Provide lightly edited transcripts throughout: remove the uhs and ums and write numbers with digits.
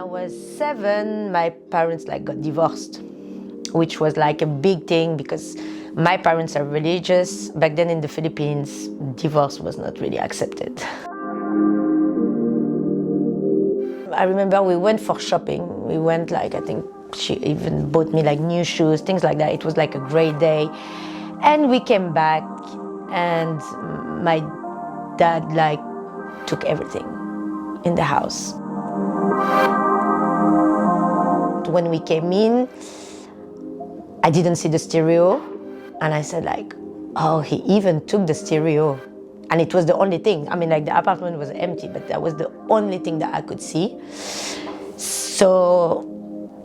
was 7, my parents got divorced, which was a big thing because my parents are religious. Back then in the Philippines, divorce was not really accepted. I remember we went for shopping. We went I think she even bought me new shoes, things like that. It was a great day. And we came back and my dad took everything in the house. When we came in, I didn't see the stereo, and I said oh, he even took the stereo. And it was the only thing. I mean, the apartment was empty, but that was the only thing that I could see. So,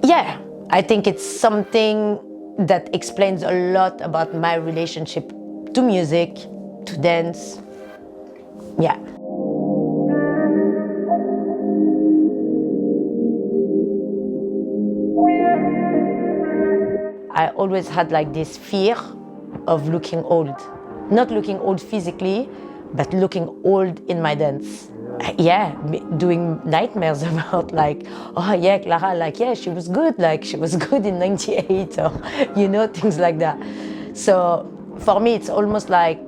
yeah, I think it's something that explains a lot about my relationship to music, to dance. Yeah. I always had this fear of looking old. Not looking old physically, but looking old in my dance. Yeah, doing nightmares about oh yeah, Clara, yeah, she was good, she was good in 98, or, things like that. So for me, it's almost yeah,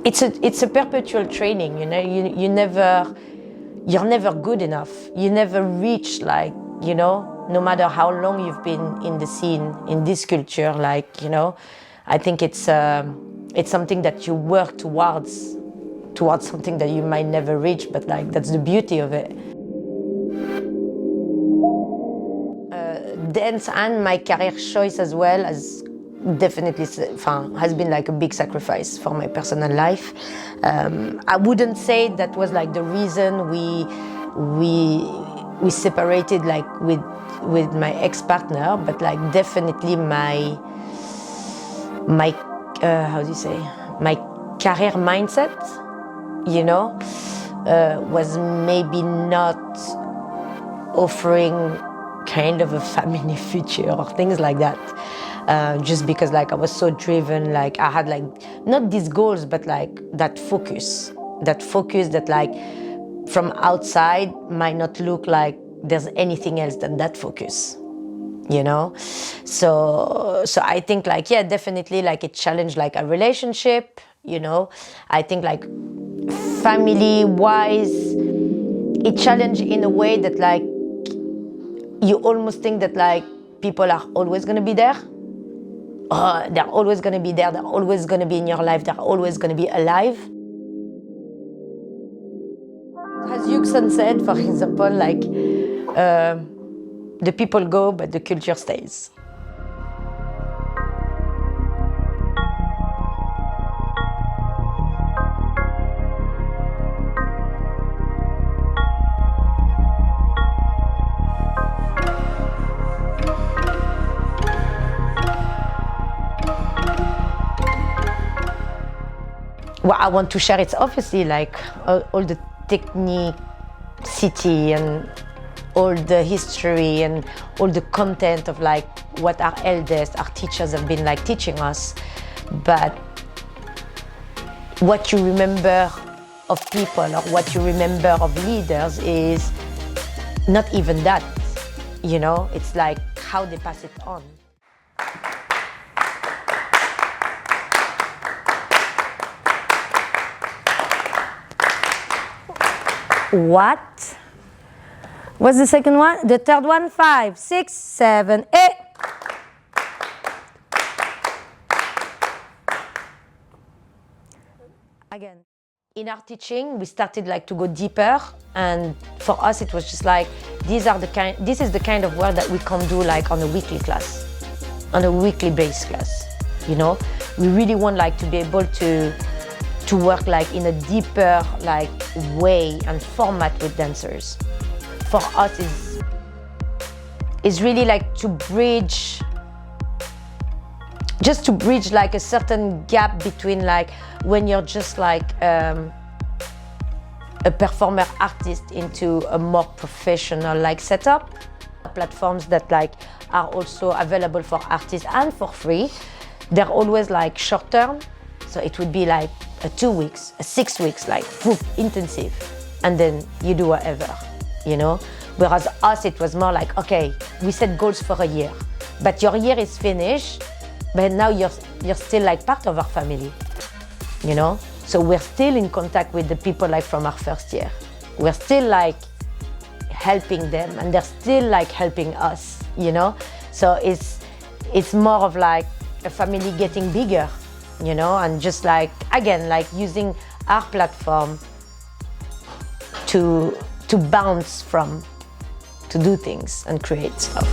it's a perpetual training, you're never good enough. You never reach no matter how long you've been in the scene, in this culture, I think it's something that you work towards something that you might never reach, but that's the beauty of it. Dance and my career choice as well has definitely has been a big sacrifice for my personal life. I wouldn't say that was the reason we separated with my ex-partner, but definitely my how do you say, my career mindset, was maybe not offering kind of a family future or things like that. Just because I was so driven, I had not these goals, but that focus that from outside might not look like there's anything else than that focus, So I think yeah, definitely it challenged a relationship, I think family-wise, it challenged in a way that you almost think that people are always gonna be there. Oh, they're always gonna be there, they're always gonna be in your life, they're always gonna be alive. As Yuxon said, for example, the people go, but the culture stays. What I want to share, it's obviously all the technicity and all the history and all the content of what our elders, our teachers have been teaching us. But what you remember of people or what you remember of leaders is not even that, it's how they pass it on. What? What's the second one? The third one? 5, 6, 7, 8. Again, in our teaching, we started to go deeper, and for us, it was just this is the kind of work that we can do on a weekly class, on a weekly base class. We really want to be able to work in a deeper way and format with dancers. For us is really to bridge a certain gap between when you're just a performer artist into a more professional setup. Platforms that are also available for artists and for free. They're always short term, so it would be a 2 weeks, a 6 weeks, intensive. and then you do whatever, you know? Whereas us, it was more like, okay, we set goals for a year, but your year is finished, but now you're still like part of our family, you know? So we're still in contact with the people like from our first year. We're still like helping them, and they're still like helping us, you know? So it's more of like a family getting bigger, you know, and just like, again, like using our platform to bounce from, to do things and create stuff.